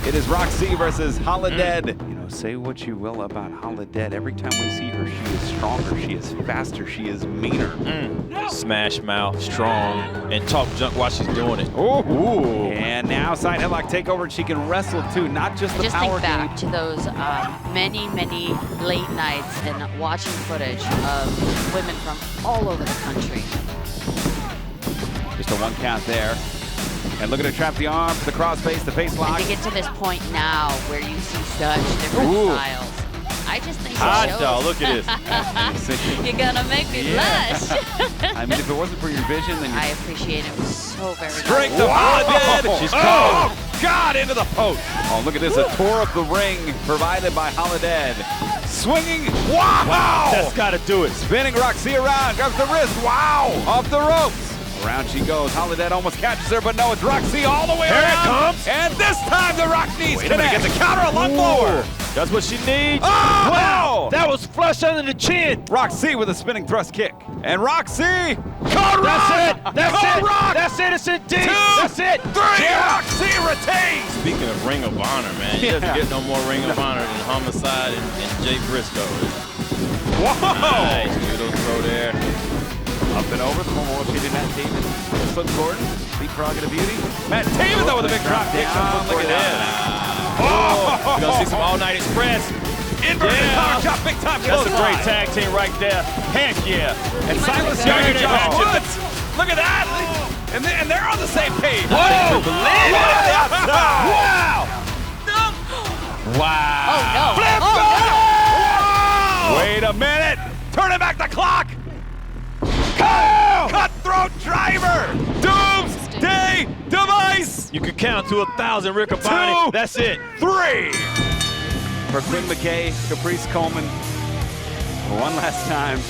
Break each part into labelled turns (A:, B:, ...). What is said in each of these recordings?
A: It is Roxy versus Holidead. You know, say what you will about Holidead. Every time we see her, she is stronger, she is faster, she is meaner.
B: Smash mouth, strong, and talk junk while she's doing it.
A: Ooh. And now side headlock takeover, and she can wrestle too, not just the power
C: Just think back to those many late nights and watching footage of women from all over the country.
A: Just a 1 count there. And look at her trap the arm, the crossface, the face lock.
C: And to get to this point now where you see such different styles, I just think
B: Hot
C: it shows.
B: dog, look at this.
C: You're gonna make me blush.
A: I mean, if it wasn't for your vision, then
C: I appreciate it so very much.
A: strength of Holidead.
B: She's caught.
A: Oh, God, into the post. Oh, look at this, a tour of the ring provided by Holidead. Swinging, wow!
B: That's gotta do it.
A: Spinning Roxy around, grabs the wrist, wow! Off the ropes. Around she goes. Holidead almost catches her, but no, it's Roxy all the way around.
B: Here it comes.
A: And this time the Rock knees connect.
B: Get the counter, a lung blower. That's what she needs.
A: Oh!
B: Wow! That was flush under the chin.
A: Roxy with a spinning thrust kick. And Roxy!
B: Code That's it! That's it!
A: Rock!
B: That's it! It's in deep!
A: 2,
B: That's it!
A: 3! Roxy retains!
D: Speaking of Ring of Honor, man, you doesn't get no more Ring of Honor than Homicide and Jay Briscoe.
A: Whoa!
D: Nice, beautiful throw there.
A: Up and over, the more rotated Matt Taven. Flip Gordon, Deep Prerogative Beauty. Matt Taven though with a big drop kick. Look at that.
B: Oh! We're gonna see some all-night express.
A: Inverted power chop, big time.
B: That's a great tag team right there. Heck yeah!
A: And Silas
B: Young
A: Young and
B: and
A: Josh
B: Hatchet.
A: Woods. Look at that. And they're on the same page.
B: Whoa!
A: Lynn on the outside.
B: Wow! Wow!
C: Oh no!
A: Flip
C: Oh,
A: Whoa! Wait a minute. Turning back the clock. Cutthroat driver. Doomsday device.
B: You can count to 1,000, Riccaboni.
A: 2,
B: That's it.
A: 3. For Quinn McKay, Caprice Coleman. One last time.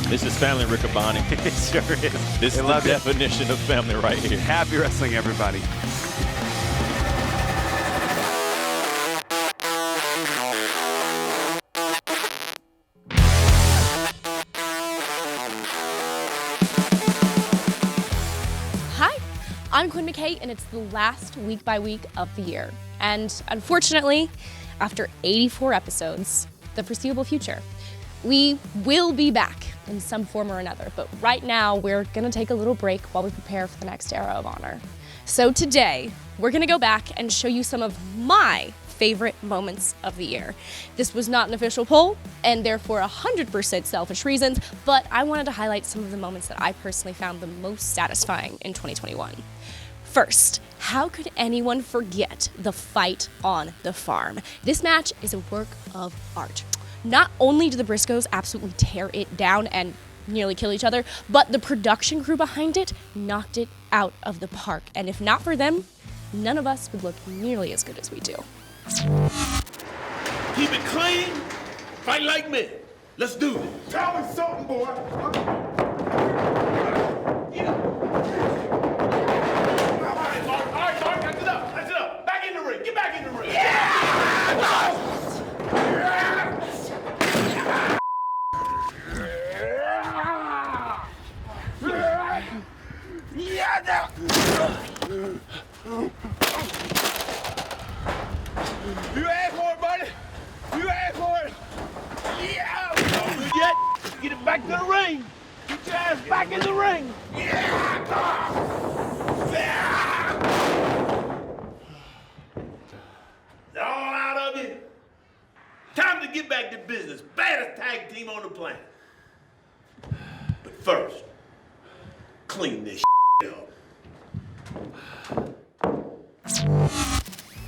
B: This is family, Riccaboni.
A: It sure is.
B: This is the
A: love it.
B: definition of family right here.
A: Happy wrestling, everybody.
E: I'm Quinn McKay, and it's the last week by week of the year. And unfortunately, after 84 episodes, the foreseeable future, we will be back in some form or another. But right now, we're gonna take a little break while we prepare for the next era of honor. So today, we're gonna go back and show you some of my favorite moments of the year. This was not an official poll, and therefore 100% selfish reasons, but I wanted to highlight some of the moments that I personally found the most satisfying in 2021. First, how could anyone forget the fight on the farm? This match is a work of art. Not only do the Briscoes absolutely tear it down and nearly kill each other, but the production crew behind it knocked it out of the park. And if not for them, none of us would look nearly as good as we do.
F: Keep it clean, fight like men. Let's do this. Tell me something, boy. Get up. All right, Mark, that's it up. That's it up. Back in the ring. Get back in the ring. Yeah! You asked for it, buddy. You asked for it. Yeah. Don't do yet. Get it back to the ring. Get your ass back in the ring. Yeah. All out of it. Time to get back to business. Baddest tag team on the planet. But first, clean this up.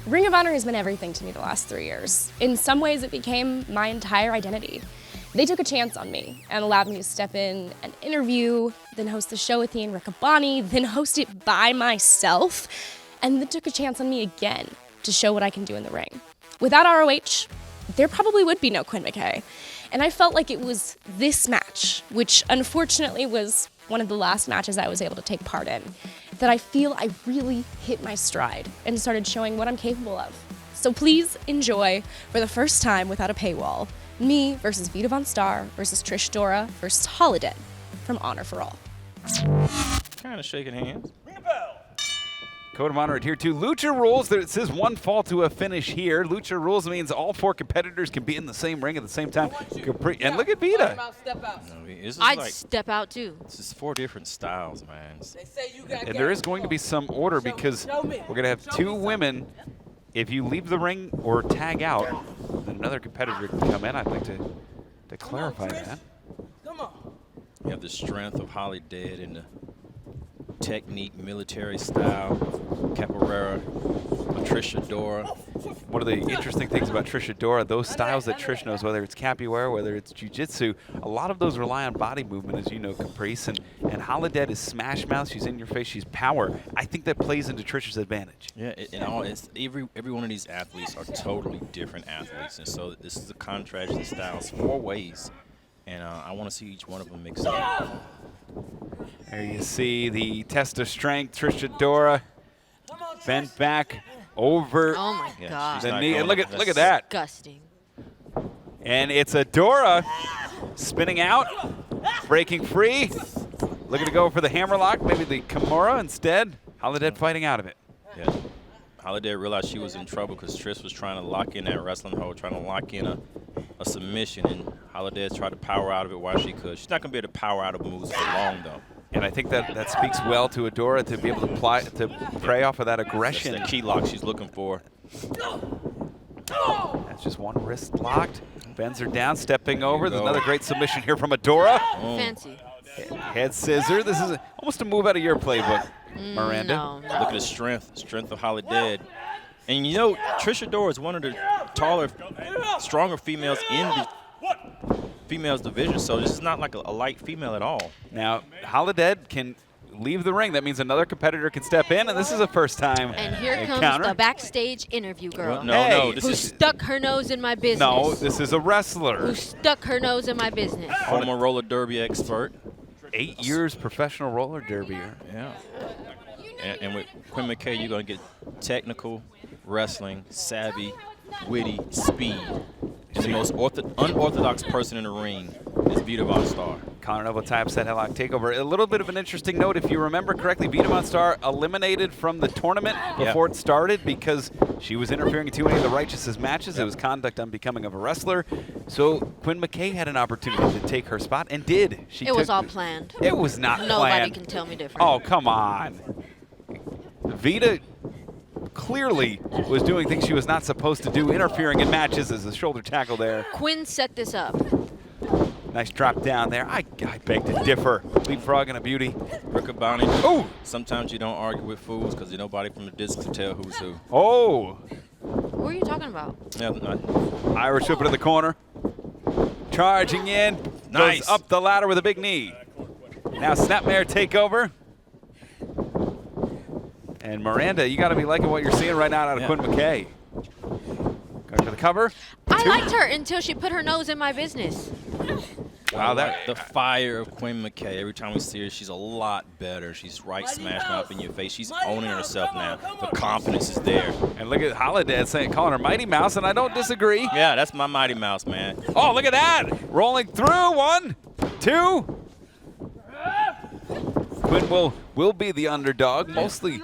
E: Ring of Honor has been everything to me the last 3 years. In some ways, it became my entire identity. They took a chance on me and allowed me to step in and interview, then host the show with Ian Riccaboni, then host it by myself, and then took a chance on me again to show what I can do in the ring. Without ROH, there probably would be no Quinn McKay. And I felt like it was this match, which unfortunately was one of the last matches I was able to take part in, that I feel I really hit my stride and started showing what I'm capable of. So please enjoy, for the first time without a paywall, me versus Vita Von Star versus Trish Dora versus Holidead from Honor for All.
B: Kind of shaking hands.
F: Ring a bell.
A: Code of honor adhered to. Lucha rules. It says one fall to a finish here. Lucha rules means all 4 competitors can be in the same ring at the same time. And look at Vita.
C: I'd step out too.
D: This is 4 different styles, man.
A: And there is going to be some order because we're going to have 2 women. If you leave the ring or tag out, then another competitor can come in. I'd like to clarify that.
D: You have the strength of Holly Dead and the technique, military style, Capoeira, Patricia Dora.
A: One of the interesting things about Trish Adora, those styles that Trish knows, whether it's capoeira, whether it's jiu-jitsu, a lot of those rely on body movement, as you know, Caprice. And Holiday is smash mouth. She's in your face. She's power. I think that plays into Trish's advantage.
D: Yeah, every one of these athletes are totally different athletes. And so this is a contrast in styles 4 ways. And I want to see each one of them mixed up.
A: There you see the test of strength. Trish Adora bent back over
C: Oh my God.
A: the knee. And look at that.
C: Disgusting.
A: And it's Adora spinning out, breaking free. Looking to go for the hammerlock, maybe the Kimura instead. Holiday fighting out of it.
D: Yeah. Holiday realized she was in trouble because Trish was trying to lock in that wrestling hold, trying to lock in a submission, and Holiday tried to power out of it while she could. She's not going to be able to power out of moves for long, though.
A: And I think that speaks well to Adora to be able to prey off of that aggression.
D: That's the key lock she's looking for.
A: That's just one wrist locked. Bends her down, stepping over. There's another great submission here from Adora.
C: Fancy.
A: Head scissor. This is almost a move out of your playbook, Miranda.
C: No.
D: Look at the strength of Holly Dead. And you know, Trish Adora is one of the taller, stronger females in the females division, so this is not like a light female at all.
A: Now, Holiday can leave the ring. That means another competitor can step in, and this is a first time
C: And here comes
A: encounter.
C: the backstage interview girl.
D: Well, no,
A: Hey.
D: this
C: Who
D: is
C: stuck her nose in my business.
A: No, this is a wrestler.
C: Who stuck her nose in my business.
D: former roller derby expert.
A: 8 years professional roller derbyer.
D: Yeah. And with Quinn McKay, you're going to get technical, wrestling, savvy, witty, speed. And the most unorthodox person in the ring is Vita Von Star.
A: Conor Neville type set headlock takeover. A little bit of an interesting note, if you remember correctly, Vita Von Star eliminated from the tournament before it started because she was interfering in too many of the Righteous's matches. It was conduct unbecoming of a wrestler. So Quinn McKay had an opportunity to take her spot and did.
C: It was all planned.
A: It was not
C: Nobody
A: planned.
C: can tell me different.
A: Oh, come on. Vita clearly was doing things she was not supposed to do, interfering in matches as a shoulder tackle there.
C: Quinn set this up.
A: Nice drop down there. I beg to differ. Leapfrog and a beauty.
D: Riccaboni.
A: Oh!
D: Sometimes you don't argue with fools because there's nobody from the distance to tell who's who.
A: Oh!
C: Who are you talking about?
D: Yeah,
A: Irish whip into the corner. Charging in.
D: Nice.
A: Goes up the ladder with a big knee. Now snapmare takeover. And Miranda, you got to be liking what you're seeing right now out of Quinn McKay. Going for the cover.
C: I liked her until she put her nose in my business.
A: Wow,
D: the fire of Quinn McKay. Every time we see her, she's a lot better. She's right smash mouth in your face. She's owning herself now. The confidence is there.
A: And look at Holiday saying, calling her Mighty Mouse, and I don't disagree.
D: Yeah, that's my Mighty Mouse, man.
A: Oh, look at that. Rolling through. 1, 2. Quinn will be the underdog, mostly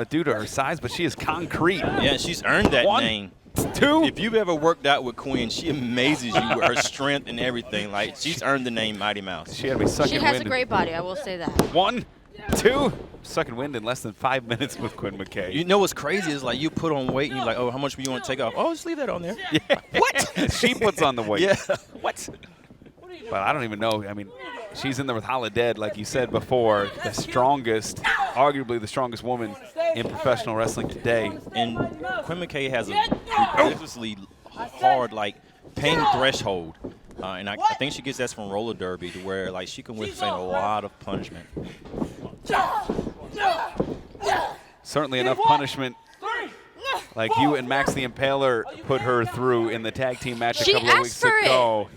A: due to her size, but she is concrete.
D: Yeah, she's earned that
A: 1,
D: name.
A: 2.
D: If you've ever worked out with Quinn, she amazes you with her strength and everything. Like, she's earned the name Mighty Mouse.
A: She had me sucking
C: She
A: wind.
C: has a great body, I will say that.
A: 1, 2. Sucking wind in less than 5 minutes with Quinn McKay.
D: You know what's crazy is like you put on weight and you're like, oh, how much do you want to take off? Oh, just leave that on there.
A: Yeah. What? She puts on the weight.
D: Yeah. What?
A: But I don't even know. I mean, she's in there with Holiday, like you said before, the strongest, arguably the strongest woman in professional wrestling today.
D: And Quinn McKay has a ridiculously hard, pain threshold. And I think she gets that from roller derby to where, she can withstand a lot of punishment.
A: Certainly enough punishment like you and Max the Impaler put her through in the tag team match a couple of weeks ago.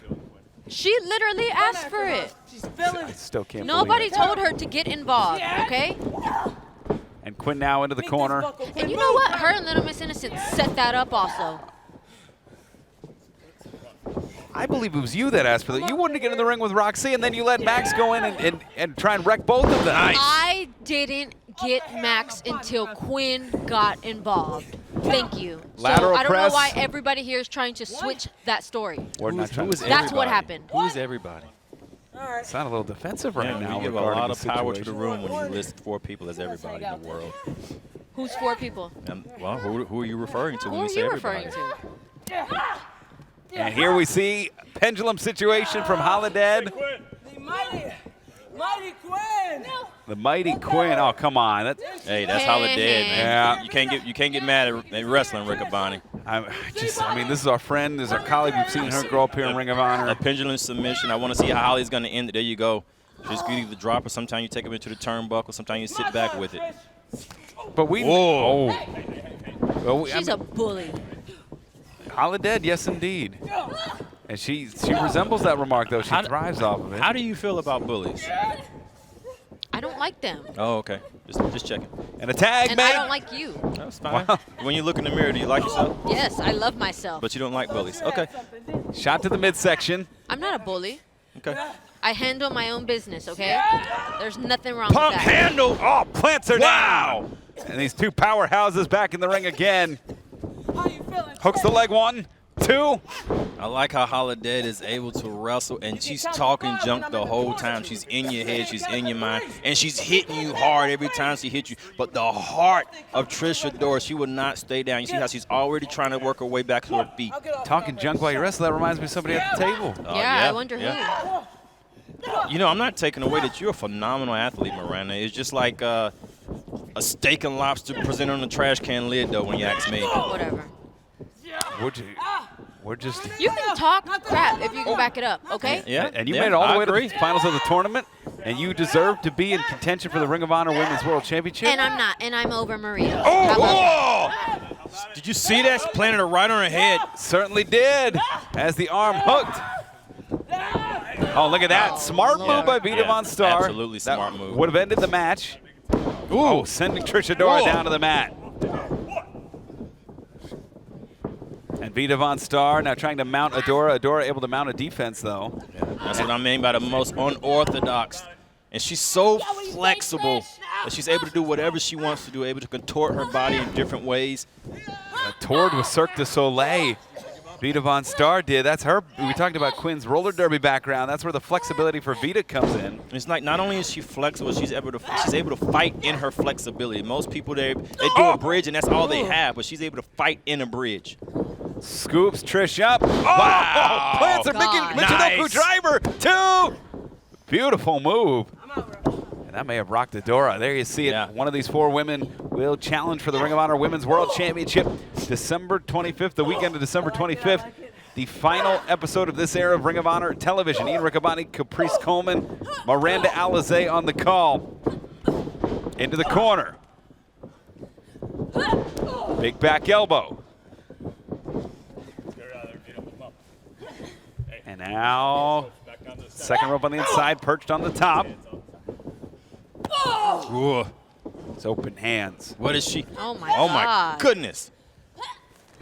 C: She literally asked for it.
A: I still can't
C: Nobody
A: believe it.
C: told her to get involved, okay?
A: And Quinn now into the corner.
C: And you know what? Her and Little Miss Innocent set that up also.
A: I believe it was you that asked for that. You wanted to get in the ring with Roxy, and then you let Max go in and try and wreck both of them.
C: I didn't get Max until Quinn got involved. Thank you.
A: Lateral
C: so I don't
A: press.
C: know why everybody here is trying to switch that story.
A: We're not trying
D: Who is
A: to.
C: That's what
D: everybody?
C: happened.
D: Who's everybody?
A: Sound a little defensive right now.
D: You give a
A: regarding
D: lot of
A: the
D: power to the
A: situation.
D: room when you list 4 people as everybody in the world.
C: Who's 4 people?
D: Well, who are you referring to
C: Who
D: when
C: are
D: you say
C: you
D: everybody?
C: referring to?
A: And here we see pendulum situation from Holiday.
G: The mighty Quinn.
A: The mighty Quinn. Oh, come on.
D: Hey, that's Holiday, man.
A: Yeah.
D: You can't get mad at wrestling, Rick Abani.
A: I mean, this is our friend, this is our colleague. We've seen her grow up here in Ring of Honor.
D: A pendulum submission. I want to see how Holly's going to end it. There you go. Just you either drop her. Sometimes you take him into the turnbuckle. Sometimes you sit back with it.
A: But we.
D: Whoa.
A: Well,
C: She's a bully.
A: Holiday, yes, indeed. And she resembles that remark, though. She thrives off of it.
D: How do you feel about bullies?
C: I don't like them.
D: Oh, okay. Just checking.
A: And a tag,
C: And
A: man.
C: I don't like you.
D: That's fine.
A: Wow.
D: When you look in the mirror, do you like yourself?
C: Yes, I love myself.
D: But you don't like bullies. Okay.
A: Shot to the midsection.
C: I'm not a bully.
D: Okay.
C: I handle my own business, okay? There's nothing wrong
A: Pump
C: with that.
A: handle. Oh, plants her
D: Wow.
A: down. And these 2 powerhouses back in the ring again.
G: How you feeling?
A: Hooks the leg 1, 2.
D: I like how Holiday is able to wrestle, and she's talking junk the whole time. She's in your head, she's in your mind, and she's hitting you hard every time she hits you. But the heart of Trish Adora, she will not stay down. You see how she's already trying to work her way back to her feet.
A: Talking junk while you wrestle, that reminds me of somebody at the table.
C: Yeah, I wonder who.
D: You know, I'm not taking away that you're a phenomenal athlete, Miranda. It's just like a steak and lobster presented on a trash can lid, though, when you ask me.
C: Whatever.
A: We're just.
C: You can talk crap if you can back it up, okay?
D: Yeah,
A: And you
D: yeah,
A: made it all
D: I
A: the way
D: agree.
A: to the finals of the tournament, and you deserve to be in contention for the Ring of Honor Women's World Championship.
C: And I'm not, and I'm over Maria. How about that?
D: Oh! Did you see that? She planted her right on her head.
A: Certainly did, as the arm hooked. Oh, look at that. Smart move
C: Lord.
A: by Vita Von Star.
D: Absolutely smart move.
A: Would have ended the match. Ooh, sending Trish Adora down to the mat. And Vita Von Star now trying to mount Adora. Adora able to mount a defense, though.
D: That's what I mean by the most unorthodox. And she's so flexible that she's able to do whatever she wants to do, able to contort her body in different ways.
A: Toured with Cirque du Soleil. Vita Von Star did. That's her. We talked about Quinn's roller derby background. That's where the flexibility for Vita comes in.
D: And it's like not only is she flexible, she's able to fight in her flexibility. Most people they do a bridge and that's all they have, but she's able to fight in a bridge.
A: Scoops Trish up. Wow! Plants her
C: God.
A: Michinoku driver. 2. Beautiful move. And that may have rocked Adora. There you see it.
D: Yeah.
A: One of these 4 women will challenge for the Ring of Honor Women's World Championship December 25th, the weekend of December 25th. The final episode of this era of Ring of Honor television. Ian Riccaboni, Caprice Coleman, Miranda Alizé on the call. Into the corner. Big back elbow. And now, second rope on the inside, perched on the top.
D: Ooh.
A: It's open hands.
D: What is she?
C: Oh my
D: Oh my
C: God.
D: goodness.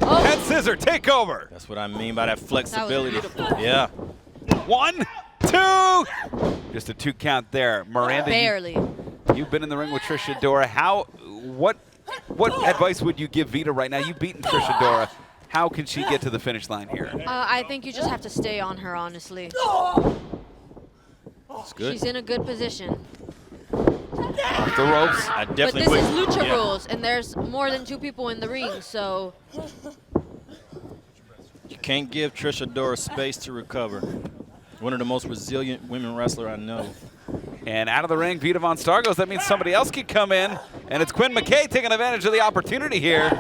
A: Head scissor takeover.
D: That's what I mean by that flexibility.
C: beautiful.
D: Yeah.
A: 1, 2. Just a 2 count there. Miranda,
C: Barely.
A: you've been in the ring with Trish Adora. What advice would you give Vita right now? You've beaten Trish Adora. How can she get to the finish line here?
C: I think you just have to stay on her, honestly.
D: That's good.
C: She's in a good position.
A: Off the ropes.
D: I
C: But
D: definitely
C: this
D: would.
C: is lucha
D: yeah.
C: rules, and there's more than 2 people in the ring, so
D: You can't give Trish Adora space to recover. One of the most resilient women wrestler I know.
A: And out of the ring, Vita Von Star goes. That means somebody else could come in. And it's Quinn McKay taking advantage of the opportunity here.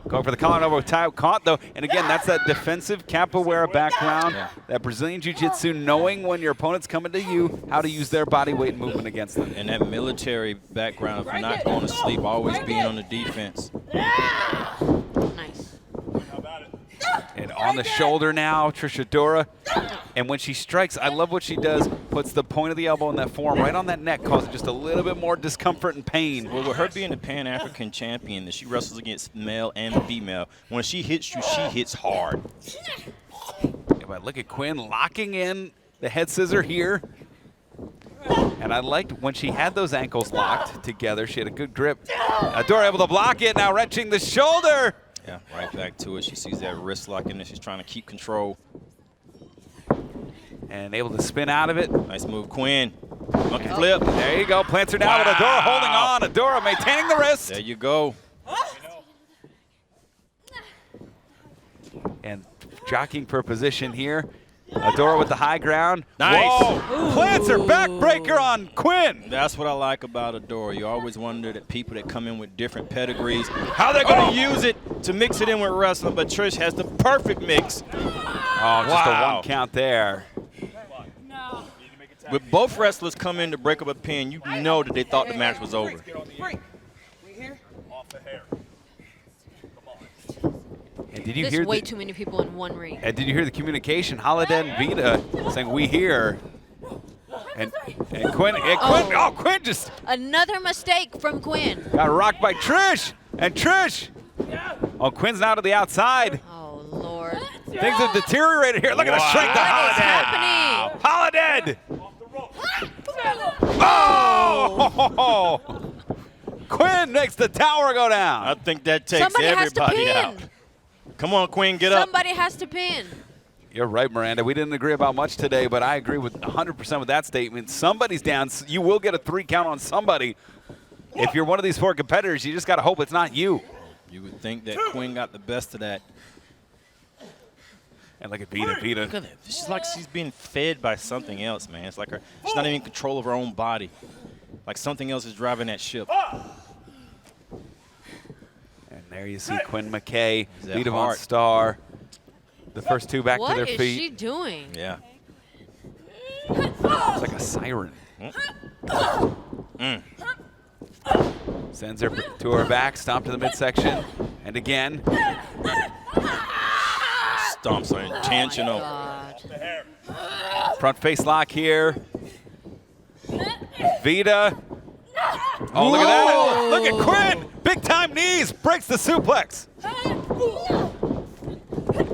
A: Going for the collar and elbow tie caught, though. And again, that's that defensive capoeira background, that Brazilian Jiu-Jitsu, knowing when your opponent's coming to you, how to use their body weight and movement against them.
D: And that military background of not going to sleep, always being on the defense.
C: nice.
A: And on the shoulder now, Trish Adora. And when she strikes, I love what she does, puts the point of the elbow in that forearm right on that neck, causing just a little bit more discomfort and pain.
D: Well, with her being the Pan-African champion, that she wrestles against male and female, when she hits you, she hits hard.
A: But look at Quinn locking in the head scissor here. And I liked when she had those ankles locked together. She had a good grip. Adora able to block it, now wrenching the shoulder.
D: Yeah, right back to it. She sees that wrist lock in there. She's trying to keep control.
A: And able to spin out of it.
D: Nice move, Quinn. Monkey flip.
A: There you go. Plants her down with Adora holding on. Adora maintaining the wrist.
D: There you go.
A: And jockeying for position here. Adora with the high ground.
D: Nice.
A: Whoa. Plants her backbreaker on Quinn.
D: That's what I like about Adora. You always wonder that people that come in with different pedigrees, how they're going to use it to mix it in with wrestling, but Trish has the perfect mix.
A: Oh, just a 1 count there.
D: With both wrestlers come in to break up a pin, you know that they thought the match was over.
A: And did you
C: There's
A: hear
C: way too many people in one ring.
A: And did you hear the communication? Holiday and Vita saying, "We here." And Quinn, Quinn just
C: Another mistake from Quinn.
A: got rocked by Trish. And Trish, Quinn's now to the outside.
C: Oh, Lord.
A: Things have deteriorated here. Look at the strength of
C: What is
A: Holiday.
C: happening?
A: Holiday! Oh! Quinn makes the tower go down.
D: I think that takes
C: Somebody has to
D: everybody
C: pin.
D: out. Come on, Quinn, get up.
C: Somebody has to pin.
A: You're right, Miranda. We didn't agree about much today, but I agree with 100% with that statement. Somebody's down. You will get a 3 count on somebody. If you're one of these 4 competitors, you just got to hope it's not you.
D: You would think that Quinn got the best of that.
A: And look at Vita.
D: Look at that. She's like she's being fed by something else, man. It's like she's not even in control of her own body. Like something else is driving that ship.
A: And there you see Quinn McKay,
D: That
A: Vita Von
D: heart.
A: Star. The first 2 back to their
C: What is
A: feet.
C: she doing?
D: Yeah.
A: It's like a siren. Sends her to her back, stomp to the midsection, and again.
D: Stomps are intentional.
C: God.
A: Front face lock here. Vita. Oh, look at that. Look at Quinn. Big time knees. Breaks the suplex.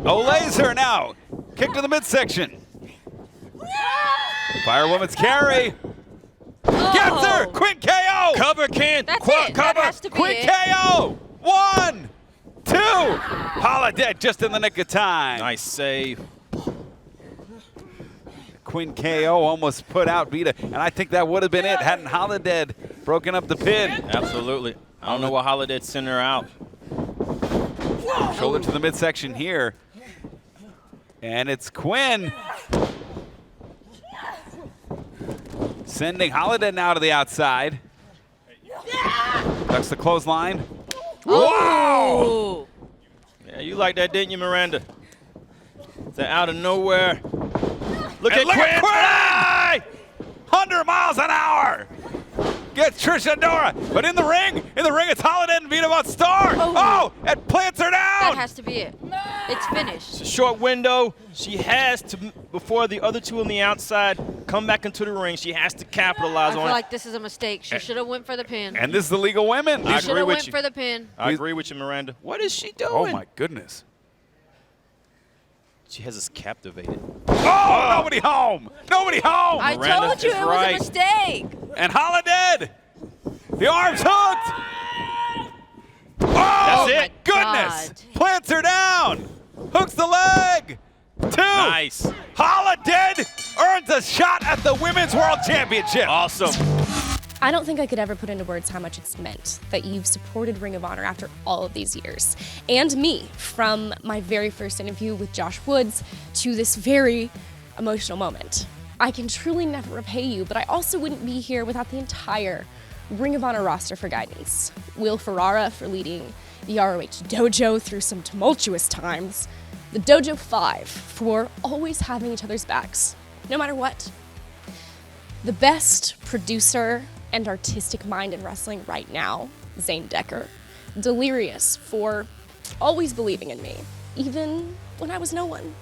A: Olays her now. Kick to the midsection. Firewoman's carry. Gets her. Quinn KO.
D: Cover, Ken.
C: That's
D: Quad
C: it.
D: cover.
C: That has to be
A: Quinn
C: it.
A: KO. 1, 2. Holiday just in the nick of time.
D: Nice save.
A: Quinn KO almost put out Vita, and I think that would have been it hadn't Holiday broken up the pin.
D: Absolutely. I don't know why Holiday sent her out.
A: Shoulder to the midsection here. And it's Quinn. Sending Holiday now to the outside. Ducks the clothesline.
C: Oh.
D: Yeah, you like that, didn't you, Miranda? They're out of nowhere. Look at
A: Look
D: Quinn.
A: at Quinn! 100 miles an hour. Gets Trish Adora, but in the ring it's Holiday and Vita Von Star. Oh, and plants her
C: That
A: down.
C: has to be it. It's finished.
D: It's a short window. She has to, before the other 2 on the outside come back into the ring, she has to capitalize
C: I feel
D: on
C: like this is a mistake. She should have went for the pin.
A: And this is the League of Women.
D: I
C: Should
D: agree
C: have
D: with
C: went
D: you.
C: for the pin.
D: I agree with you, Miranda. What is she doing?
A: Oh my goodness.
D: She has us captivated.
A: Oh, nobody home. Nobody home.
C: I
D: Miranda
C: told you
D: is
C: it was
D: right.
C: a mistake.
A: And Holiday. The arm's hooked. Oh,
D: That's it.
C: my
A: goodness.
C: God.
A: Plants her down. Hooks the leg. 2.
D: Nice.
A: Holiday earns a shot at the Women's World Championship.
D: Awesome.
E: I don't think I could ever put into words how much it's meant that you've supported Ring of Honor after all of these years. And me, from my very first interview with Josh Woods to this very emotional moment. I can truly never repay you, but I also wouldn't be here without the entire Ring of Honor roster for guidance. Will Ferrara for leading the ROH Dojo through some tumultuous times. The Dojo 5 for always having each other's backs, no matter what. The best producer and artistic mind in wrestling right now, Zane Decker. Delirious for always believing in me, even when I was no one.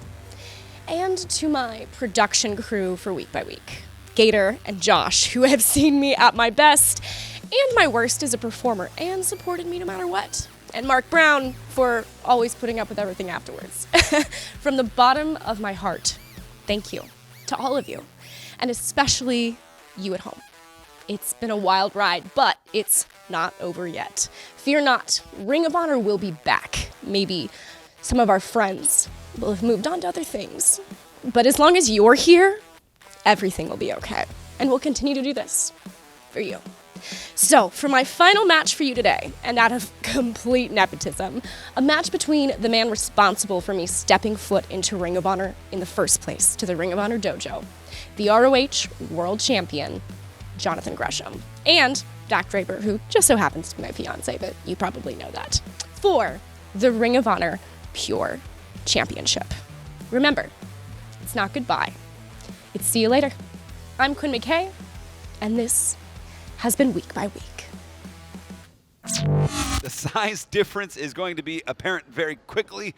E: And to my production crew for Week by Week, Gator and Josh, who have seen me at my best and my worst as a performer and supported me no matter what. And Mark Brown for always putting up with everything afterwards. From the bottom of my heart, thank you to all of you, and especially you at home. It's been a wild ride, but it's not over yet. Fear not, Ring of Honor will be back. Maybe some of our friends will have moved on to other things. But as long as you're here, everything will be okay. And we'll continue to do this for you. So, for my final match for you today, and out of complete nepotism, a match between the man responsible for me stepping foot into Ring of Honor in the first place, to the Ring of Honor dojo, the ROH World Champion, Jonathan Gresham, and Dak Draper, who just so happens to be my fiance, but you probably know that, for the Ring of Honor Pure Championship. Remember, it's not goodbye. It's see you later. I'm Quinn McKay, and this has been Week by Week.
A: The size difference is going to be apparent very quickly.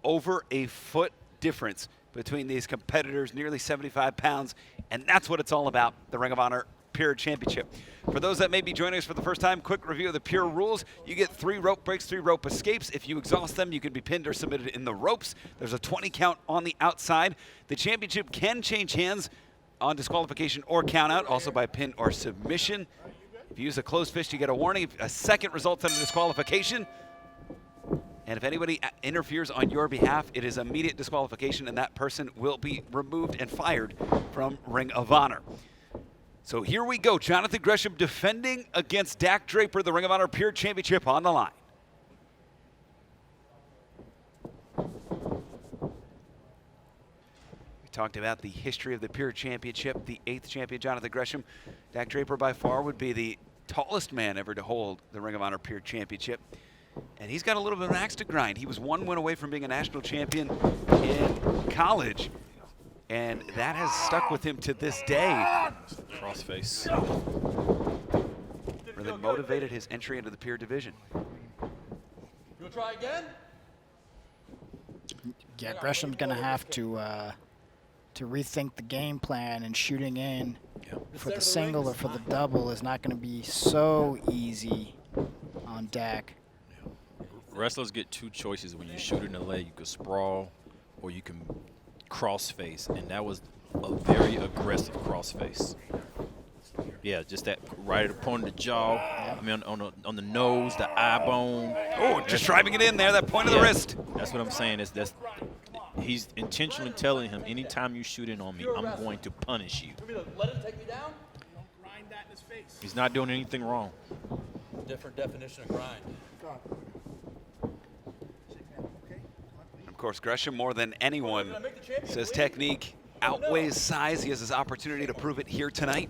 A: Over a foot difference between these competitors, nearly 75 pounds, and that's what it's all about, the Ring of Honor Pure Championship. For those that may be joining us for the first time, quick review of the Pure rules. You get 3 rope breaks, 3 rope escapes. If you exhaust them, you can be pinned or submitted in the ropes. There's a 20 count on the outside. The championship can change hands on disqualification or count out, also by pin or submission. If you use a closed fist, you get a warning. If a second results in a disqualification. And if anybody interferes on your behalf, it is immediate disqualification, and that person will be removed and fired from Ring of Honor. So here we go. Jonathan Gresham defending against Dak Draper, the Ring of Honor Pure Championship on the line. Talked about the history of the Pure Championship, the 8th champion, Jonathan Gresham. Dak Draper by far would be the tallest man ever to hold the Ring of Honor Pure Championship. And he's got a little bit of an axe to grind. He was 1 win away from being a national champion in college. And that has stuck with him to this day.
D: Crossface.
A: Really motivated his entry into the Pure division.
F: You'll try again?
H: Yeah, Gresham's going to have to rethink the game plan, and shooting in for the single or for the double is not going to be so easy on Dak.
D: Wrestlers get 2 choices when you shoot in the leg. You can sprawl or you can crossface, and that was a very aggressive crossface. Yeah, just that right upon the jaw, I mean on the nose, the eye bone.
A: Oh, just driving it in there, that point of the wrist.
D: That's what I'm saying. He's intentionally telling him, anytime you shoot in on me, I'm going to punish you.
F: Let him take me down? Grind that in his face.
D: He's not doing anything wrong.
F: Different definition of grind.
A: Of course, Gresham, more than anyone, says technique outweighs size. He has his opportunity to prove it here tonight.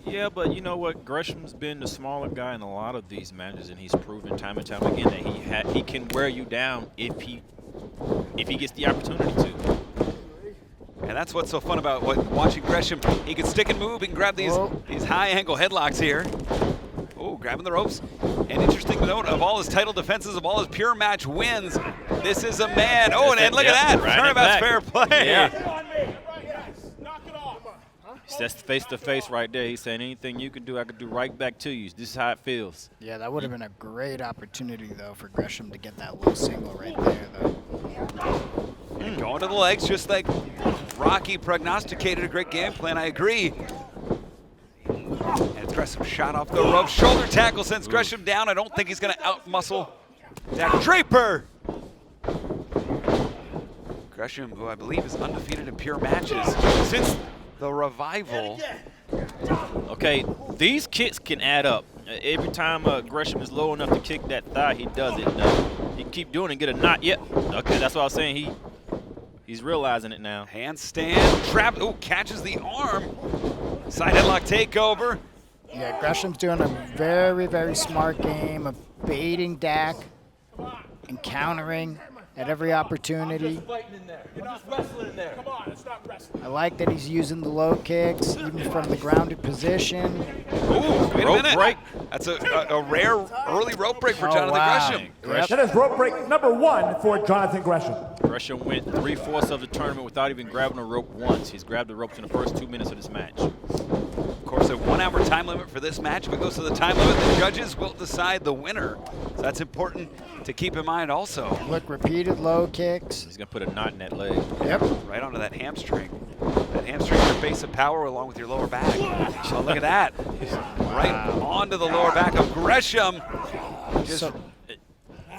D: Yeah, but you know what? Gresham's been the smaller guy in a lot of these matches, and he's proven time and time again that he can wear you down if he gets the opportunity to.
A: And that's what's so fun about watching Gresham. He can stick and move. He can grab these high angle headlocks here. Oh, grabbing the ropes. And interesting to note, of all his title defenses, of all his pure match wins, this is a man. Oh, and look at that. Turnabout's fair play.
D: Yeah. That's face-to-face right there. He's saying anything you can do, I can do right back to you. This is how it feels.
H: Yeah, that would have been a great opportunity, though, for Gresham to get that low single right there, though.
A: And going to the legs, just like Rocky prognosticated, a great game plan, I agree. And Gresham shot off the rope. Shoulder tackle sends Gresham down. I don't think he's going to out-muscle Dak Draper. Gresham, who I believe is undefeated in pure matches since the revival.
D: Okay, these kicks can add up. Every time Gresham is low enough to kick that thigh, he does it. He can keep doing it and get a knot. Yep. Okay, that's what I was saying. He's realizing it now.
A: Handstand, trap. Oh, catches the arm. Side headlock takeover.
H: Yeah, Gresham's doing a very, very smart game of baiting Dak and countering at every opportunity. I like that he's using the low kicks, even from the grounded position.
A: Ooh, wait a minute. Break. That's a rare early rope break for Jonathan Gresham.
I: That is rope break number 1 for Jonathan Gresham.
D: Gresham went 3/4 of the tournament without even grabbing a rope once. He's grabbed the ropes in the first 2 minutes of this match.
A: Of course, a 1 hour time limit for this match. If it goes to the time limit, the judges will decide the winner. So that's important to keep in mind also.
H: Look, repeated low kicks.
D: He's going to put a knot in that leg.
H: Yep.
A: Right onto that hamstring. That hamstring is your base of power along with your lower back. Oh, look at that. Right onto the lower back of Gresham.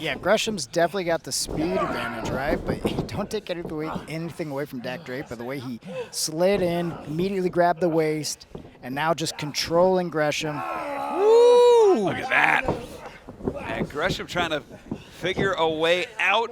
H: Yeah, Gresham's definitely got the speed advantage, right? But don't take anything away from Dak Draper. The way he slid in, immediately grabbed the waist, and now just controlling Gresham.
A: Woo! Look at that. And Gresham trying to figure a way out.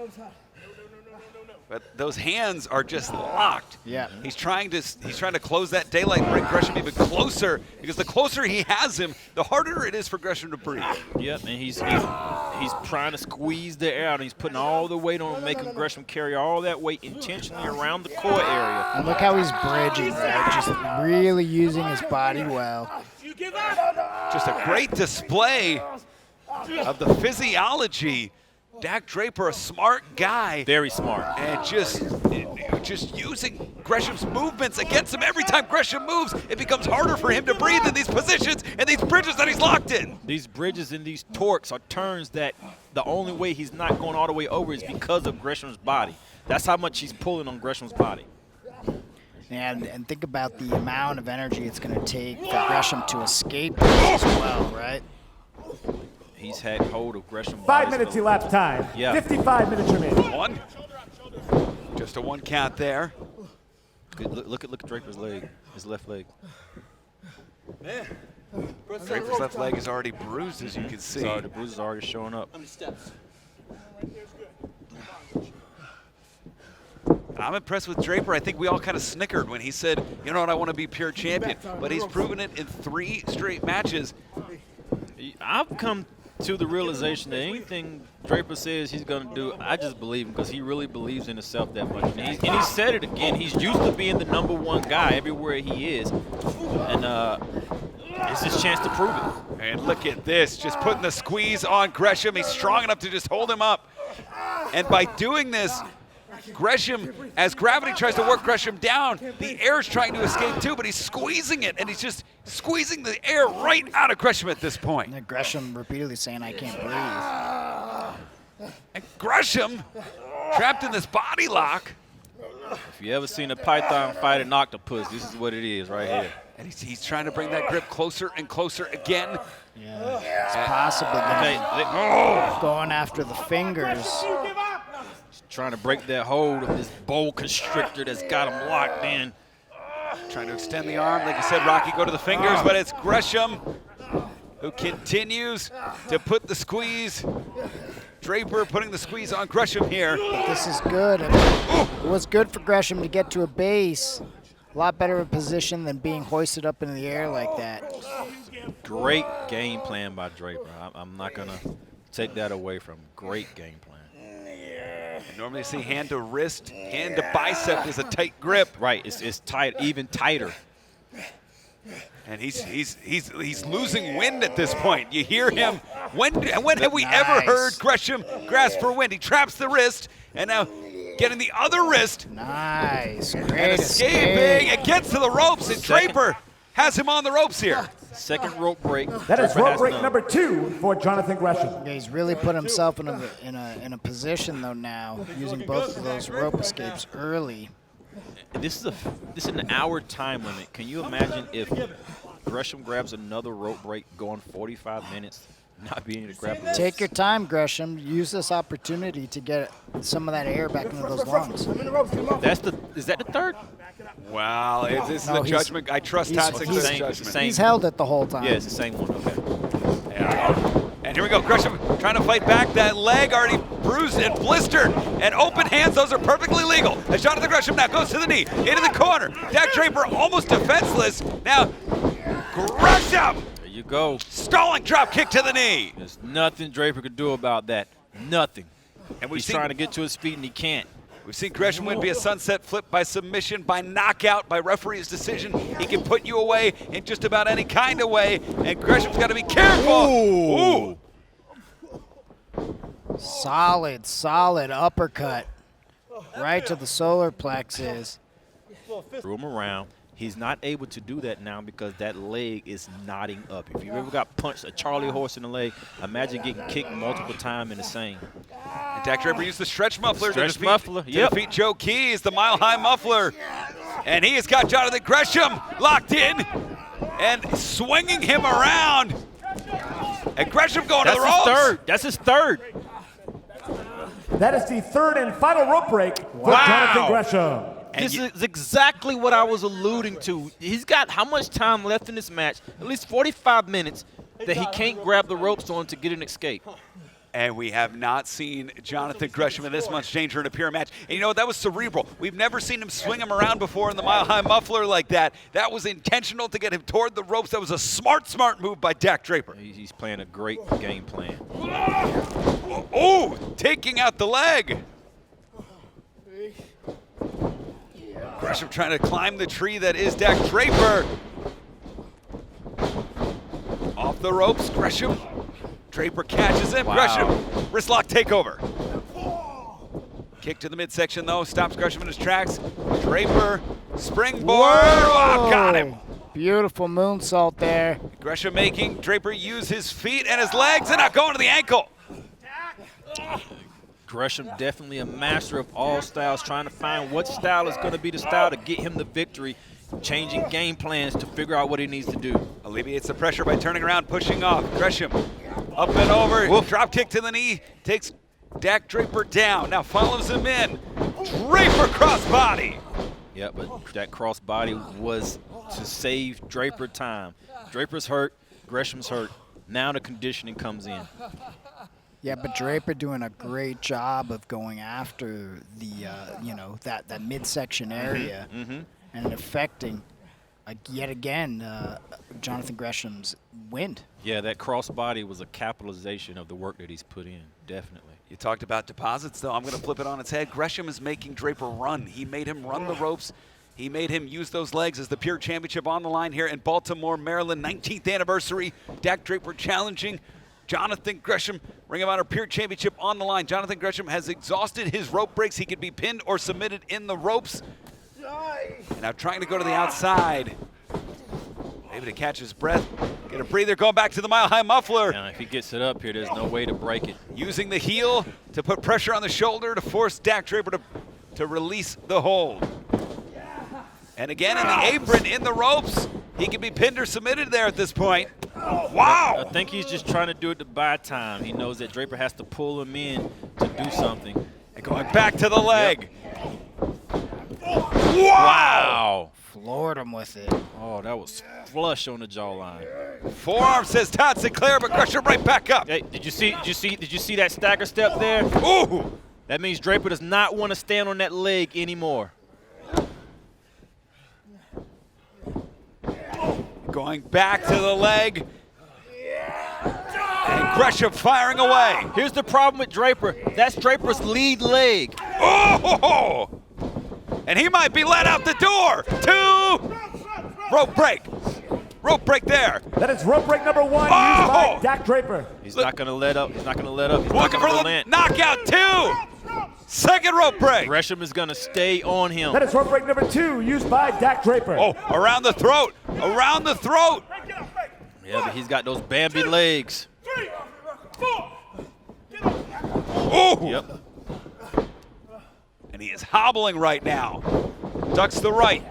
A: But those hands are just locked.
H: Yeah.
A: He's trying to close that daylight and bring Gresham even closer, because the closer he has him, the harder it is for Gresham to breathe.
D: Yep, and he's trying to squeeze the air out, and he's putting all the weight on, making Gresham carry all that weight intentionally around the core area.
H: And look how he's bridging, right? Just really using his body well.
A: Just a great display of the physiology. Dak Draper, a smart guy.
D: Very smart.
A: And just using Gresham's movements against him. Every time Gresham moves, it becomes harder for him to breathe in these positions and these bridges that he's locked in.
D: These bridges and these torques are turns that the only way he's not going all the way over is because of Gresham's body. That's how much he's pulling on Gresham's body.
H: And think about the amount of energy it's going to take for Gresham to escape as well, right?
D: He's had hold of Gresham.
I: 5 minutes elapsed time.
D: Yeah.
I: 55 minutes remaining.
A: One. Just a one count there.
D: Look at Draper's leg, his left leg.
A: Draper's left leg is already bruised, as you can see.
D: Sorry, the bruise is already showing up.
A: I'm impressed with Draper. I think we all kind of snickered when he said, you know what, I want to be pure champion. But he's proven it in 3 straight matches.
D: I've come to the realization that anything Draper says he's going to do, I just believe him, because he really believes in himself that much. And he said it again. He's used to being the #1 guy everywhere he is. And it's his chance to prove it.
A: And look at this, just putting the squeeze on Gresham. He's strong enough to just hold him up. And by doing this, Gresham, as gravity tries to work Gresham down, the air's trying to escape too, but he's squeezing it, and he's just squeezing the air right out of Gresham at this point.
H: And Gresham repeatedly saying, I can't breathe.
A: And Gresham, trapped in this body lock.
D: If you ever seen a python fight an octopus, this is what it is right here.
A: And he's trying to bring that grip closer and closer again.
H: Yeah, it's possibly going after the fingers.
D: Trying to break that hold of this boa constrictor that's got him locked in.
A: Trying to extend the arm. Like you said, Rocky, go to the fingers, but it's Gresham who continues to put the squeeze. Draper putting the squeeze on Gresham here.
H: But this is good. It was good for Gresham to get to a base. A lot better of a position than being hoisted up in the air like that.
D: Great game plan by Draper. I'm not going to take that away from him. Great game plan.
A: Normally you see hand to wrist, hand to bicep is a tight grip.
D: Right, it's tight, even tighter.
A: And he's losing wind at this point. You hear him. When have we ever heard Gresham grasp for wind? He traps the wrist, and now getting the other wrist.
H: Nice, great
A: and escaping. It gets to the ropes, and Draper has him on the ropes here.
D: Second rope break.
I: That is rope break number 2 for Jonathan Gresham.
H: Yeah, he's really put himself in a position though now, using both of those rope escapes early.
D: This is an hour time limit. Can you imagine if Gresham grabs another rope break going 45 minutes, not being able to grab it?
H: Take your time, Gresham. Use this opportunity to get some of that air back into those lungs.
D: Is that the third?
A: Wow, this is a judgment. I trust Todd's judgment.
H: He's held it the whole time.
D: Yeah, it's the same one. Okay.
A: Yeah. And here we go. Gresham trying to fight back. That leg already bruised and blistered. And open hands, those are perfectly legal. As Jonathan Gresham now goes to the knee, into the corner. Dak Draper almost defenseless. Now, Gresham!
D: There you go.
A: Stalling drop kick to the knee.
D: There's nothing Draper could do about that. Nothing.
A: And
D: he's trying to get to his feet, and he can't.
A: We've seen Gresham win via sunset flip, by submission, by knockout, by referee's decision. He can put you away in just about any kind of way, and Gresham's got to be careful. Ooh.
H: Solid uppercut right to the solar plexus.
D: Threw him around. He's not able to do that now because that leg is knotting up. If you ever got punched a Charlie horse in the leg, imagine getting kicked multiple times in the same.
A: And Dak Draper used the stretch muffler
D: to defeat
A: Joe Keys, the mile-high muffler. And he has got Jonathan Gresham locked in and swinging him around. And Gresham going to the ropes.
B: That's his third.
I: That is the third and final rope break for Jonathan Gresham.
B: This is exactly what I was alluding to. He's got how much time left in this match? At least 45 minutes that he can't grab the ropes on to get an escape.
A: And we have not seen Jonathan Gresham in this much danger in a pure match. And you know what? That was cerebral. We've never seen him swing him around before in the mile-high muffler like that. That was intentional to get him toward the ropes. That was a smart move by Dak Draper.
D: He's playing a great game plan.
A: Oh, taking out the leg. Gresham trying to climb the tree that is Dak Draper. Off the ropes, Gresham. Draper catches him. Gresham, wristlock takeover. Kick to the midsection though, stops Gresham in his tracks. Draper, springboard, got him.
H: Beautiful moonsault there.
A: Gresham making Draper use his feet and his legs and not going to the ankle.
D: Gresham definitely a master of all styles, trying to find what style is going to be the style to get him the victory, changing game plans to figure out what he needs to do.
A: Alleviates the pressure by turning around, pushing off. Gresham up and over, drop kick to the knee, takes Dak Draper down, now follows him in. Draper crossbody.
D: Yeah, but that crossbody was to save Draper time. Draper's hurt, Gresham's hurt. Now the conditioning comes in.
H: Yeah, but Draper doing a great job of going after the, that midsection area and affecting, yet again, Jonathan Gresham's wind.
D: Yeah, that crossbody was a capitalization of the work that he's put in, definitely.
A: You talked about deposits, though. I'm going to flip it on its head. Gresham is making Draper run. He made him run the ropes. He made him use those legs as the Pure Championship on the line here in Baltimore, Maryland. 19th anniversary. Dak Draper challenging Jonathan Gresham. Ring of Honor Pure Championship on the line. Jonathan Gresham has exhausted his rope breaks. He could be pinned or submitted in the ropes. And now trying to go to the outside. Able to catch his breath. Get a breather, going back to the mile-high muffler.
D: Now, if he gets it up here, there's no way to break it.
A: Using the heel to put pressure on the shoulder to force Dak Draper to release the hold. And again in the apron, in the ropes. He can be pinned or submitted there at this point. Wow!
D: I think he's just trying to do it to buy time. He knows that Draper has to pull him in to do something.
A: And going back to the leg.
D: Yep. Wow!
H: Floored him with it.
D: Oh, that was flush on the jawline.
A: Forearm, says Todd Sinclair, but Gresham right back up.
D: Hey, did you see that stagger step there?
A: Ooh!
D: That means Draper does not want to stand on that leg anymore.
A: Going back to the leg. And Gresham firing away.
D: Here's the problem with Draper. That's Draper's lead leg.
A: Oh! And he might be let out the door. 2. Rope break. Rope break there.
I: That is rope break number 1 used by Dak Draper.
D: He's not going to let up. He's not going to let up. He's
A: looking for the knockout. 2. Second rope break.
D: Gresham is going to stay on him.
I: That is rope break number 2 used by Dak Draper.
A: Oh, around the throat. Around the throat.
D: Yeah, but he's got those Bambi legs.
G: 3, 4.
A: Oh!
D: Yep.
A: And he is hobbling right now. Ducks the right.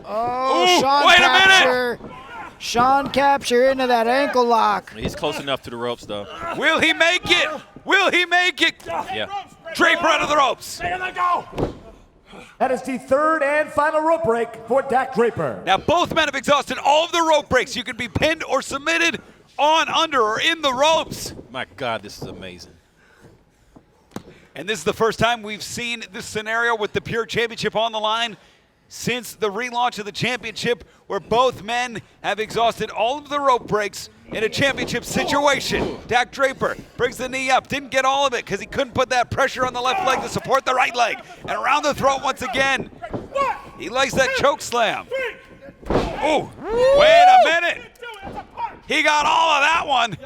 H: Oh,
A: ooh,
H: Sean
A: wait
H: capture.
A: A minute.
H: Sean capture into that ankle lock.
D: He's close enough to the ropes, though.
A: Will he make it? Will he make it?
D: Yeah.
A: Draper under the ropes.
I: That is the third and final rope break for Dak Draper.
A: Now both men have exhausted all of the rope breaks. You can be pinned or submitted on, under, or in the ropes.
D: My God, this is amazing.
A: And this is the first time we've seen this scenario with the Pure Championship on the line since the relaunch of the championship, where both men have exhausted all of the rope breaks in a championship situation. Dak Draper brings the knee up, didn't get all of it because he couldn't put that pressure on the left leg to support the right leg. And around the throat once again. He likes that choke slam. Oh, wait a minute. He got all of that one.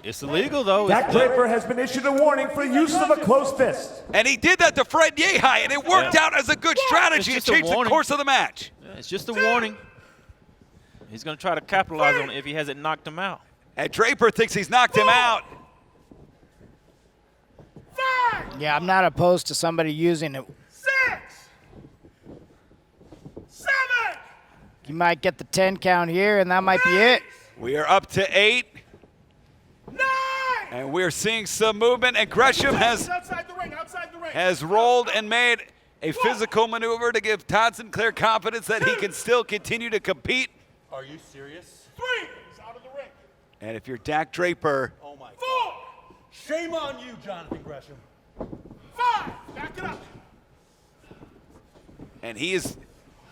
D: It's illegal, though.
I: Dak Draper has been issued a warning for use of a closed fist.
A: And he did that to Fred Yehai, and it worked out as a good strategy. It changed the course of the match.
D: Yeah, it's just a warning. He's going to try to capitalize on it if he hasn't knocked him out.
A: And Draper thinks he's knocked him out.
H: Yeah, I'm not opposed to somebody using it. He might get the 10 count here, and that might be it.
A: We are up to 8.
G: 9!
A: And we're seeing some movement, and Gresham
G: outside the ring.
A: has rolled and made a physical maneuver to give Todd Sinclair confidence that he can still continue to compete.
G: Are you serious? 3! He's out of the ring.
A: And if you're Dak Draper,
G: Oh my 4! Shame on you, Jonathan Gresham. 5! Back it up.
A: and he's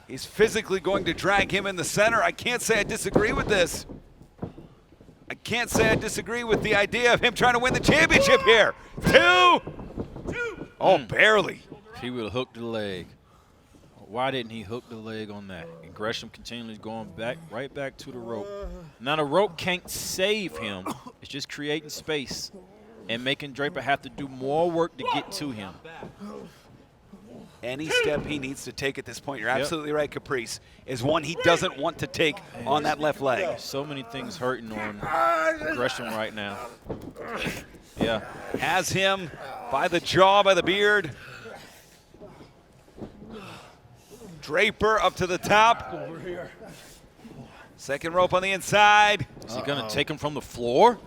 A: physically going to drag him in the center. I can't say I disagree with this. I can't say I disagree with the idea of him trying to win the championship here. 2! Oh, barely.
D: He would have hooked the leg. Why didn't he hook the leg on that? And Gresham continually going back, right back to the rope. Now the rope can't save him. It's just creating space and making Draper have to do more work to get to him.
A: Any step he needs to take at this point, you're absolutely right, Caprice, is one he doesn't want to take on that left leg.
D: So many things hurting on Gresham right now. Yeah.
A: Has him by the jaw, by the beard. Draper up to the top. Second rope on the inside.
D: Is he going to take him from the floor?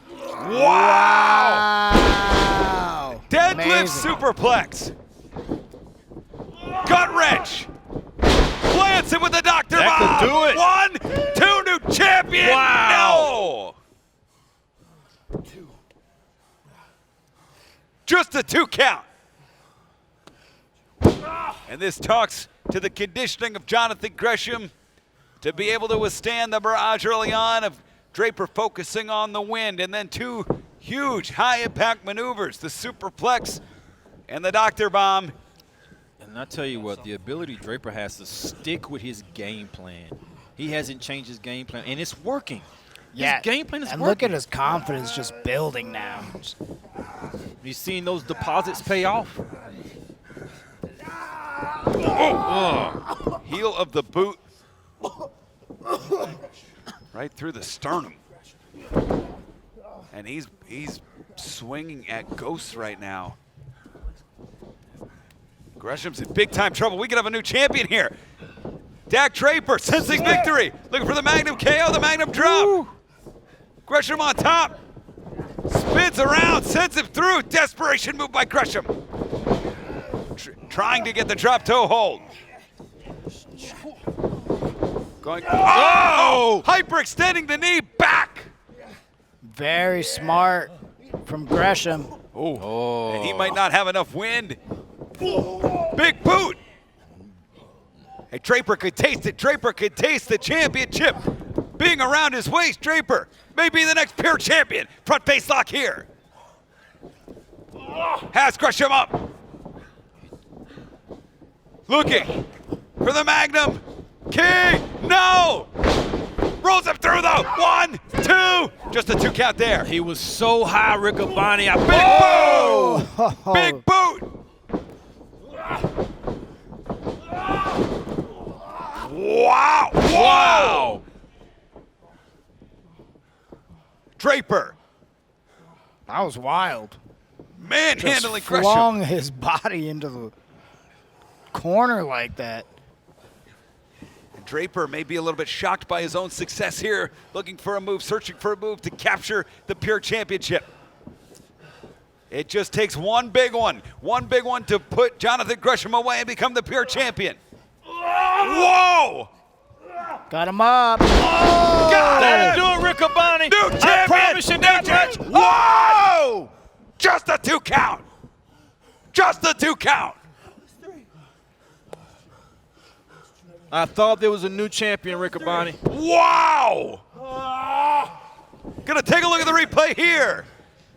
A: Wow! Deadlift
H: Amazing.
A: superplex. Gut wrench. Plants him with the Dr.
D: That
A: Bomb.
D: could do it.
A: 1, 2, new champion.
D: Wow.
A: No. Just a 2 count. And this talks to the conditioning of Jonathan Gresham to be able to withstand the barrage early on of Draper focusing on the wind, and then 2 huge high-impact maneuvers, the superplex and the Dr. Bomb.
D: And I tell you what, the ability Draper has to stick with his game plan. He hasn't changed his game plan, and it's working.
H: Yeah,
D: his game plan is
H: and
D: working.
H: look at his confidence just building now.
D: He's seeing those deposits pay off.
A: Heel of the boot. Right through the sternum. And he's swinging at ghosts right now. Gresham's in big time trouble. We could have a new champion here. Dak Draper sensing victory. Looking for the Magnum KO, the Magnum drop. Gresham on top. Spins around, sends him through. Desperation move by Gresham. Trying to get the drop toe hold. Going, oh! Hyperextending the knee back.
H: Very smart from Gresham.
A: Oh. And he might not have enough wind. Big boot. Hey, Draper could taste it. Draper could taste the championship being around his waist. Draper may be the next pure champion. Front face lock here. Has Gresham up. Looking for the Magnum. King, no! Rolls him through though. 1, 2. Just a 2 count there.
D: He was so high, Riccaboni.
A: Big boot. Wow! Wow! Draper.
H: That was wild.
A: Manhandling
H: Just
A: Gresham.
H: flung his body into the corner like that.
A: Draper may be a little bit shocked by his own success here, looking for a move, searching for a move to capture the Pure Championship. It just takes one big one to put Jonathan Gresham away and become the Pure Champion. Whoa!
H: Got him up.
A: Got
D: That'll
A: it!
D: do it, Riccaboni.
A: New champion!
D: I promise you that much.
A: Whoa! Just a 2 count. Just a 2 count.
B: I thought there was a new champion, Riccaboni.
A: Wow! Gonna take a look at the replay here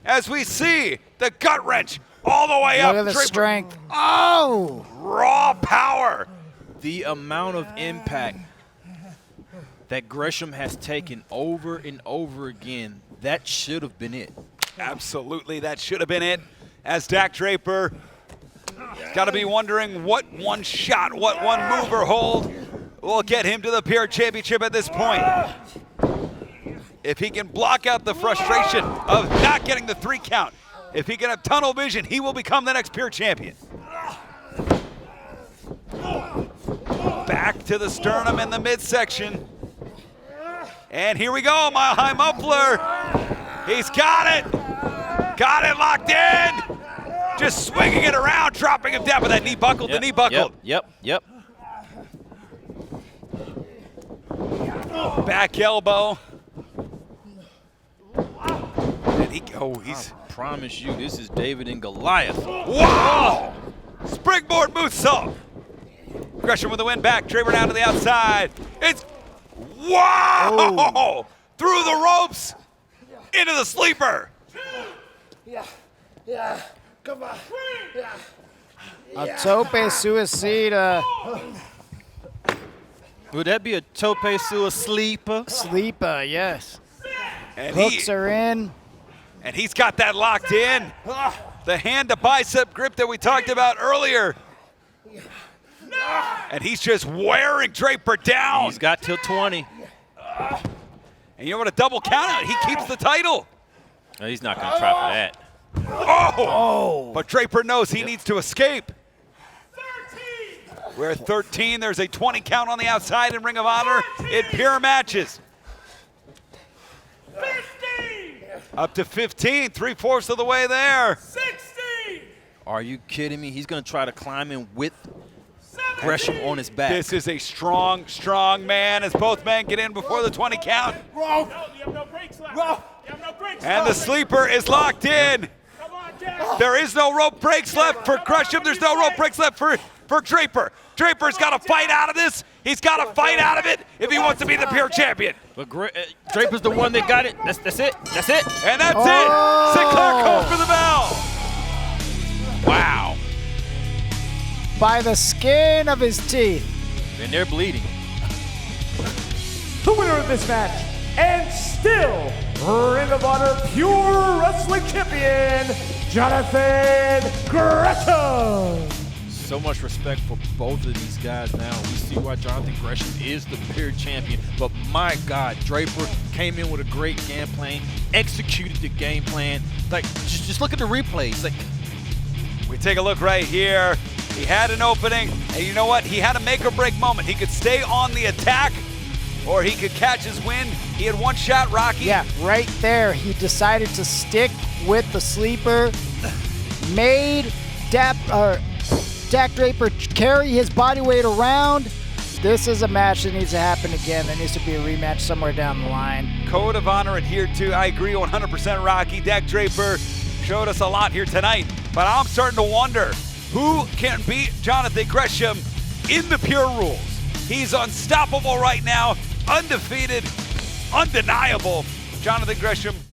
A: as we see the gut wrench all the way up.
H: Look at the
A: Draper.
H: strength. Oh!
A: Raw power.
D: The amount of impact that Gresham has taken over and over again, that should have been it.
A: Absolutely, that should have been it. As Dak Draper got to be wondering what one shot, what one move or hold will get him to the Pure Championship at this point. If he can block out the frustration of not getting the 3 count, if he can have tunnel vision, he will become the next Pure Champion. Back to the sternum in the midsection. And here we go, Mile High Muffler. He's got it. Got it locked in. Just swinging it around, dropping him down with that knee buckled. The knee buckled.
D: Yep.
A: Back elbow. And he's.
D: I promise you, this is David and Goliath.
A: Wow! Springboard moonsault. Gresham with the win back. Draper down to the outside. It's. Wow! Oh. Through the ropes. Into the sleeper.
H: Yeah. Come on. Yeah. A tope suicida.
B: Would that be a tope suicida?
H: Sleeper, yes.
A: And
H: hooks are in.
A: And he's got that locked in. The hand to bicep grip that we talked about earlier. And he's just wearing Draper down.
D: He's got till 20.
A: And you know what, a double count out, he keeps the title.
D: No, he's not going to try for that.
A: But Draper knows he needs to escape. We're at 13. There's a 20 count on the outside in Ring of Honor in pure matches.
G: 15.
A: Up to 15, 3/4 of the way there.
G: 16.
D: Are you kidding me? He's going to try to climb in with Gresham on his back.
A: This is a strong, strong man as both men get in before the 20 count.
G: No, you have no brakes left. You have no brakes
A: And the sleeper is locked in.
G: Come on, Jack.
A: There is no rope breaks left for Gresham. There's no rope breaks left for Draper. Draper's got to fight out of this. He's got to fight out of it if he wants to be the pure champion.
D: But Draper's the one that got it. That's it. That's it.
A: And that's it. Sinclair calls for the bell.
D: Wow.
H: By the skin of his teeth.
D: And they're bleeding.
I: The winner of this match, and still Ring of Honor Pure Wrestling Champion, Jonathan Gresham.
D: So much respect for both of these guys now. We see why Jonathan Gresham is the pure champion. But my God, Draper came in with a great game plan, executed the game plan. Like, just look at the replays. Like,
A: we take a look right here. He had an opening, and you know what? He had a make or break moment. He could stay on the attack, or he could catch his win. He had one shot, Rocky.
H: Yeah, right there. He decided to stick with the sleeper, made Dak Draper carry his body weight around. This is a match that needs to happen again. There needs to be a rematch somewhere down the line.
A: Code of Honor adhered to. I agree 100%, Rocky. Dak Draper showed us a lot here tonight, but I'm starting to wonder who can beat Jonathan Gresham in the pure rules. He's unstoppable right now, undefeated, undeniable. Jonathan Gresham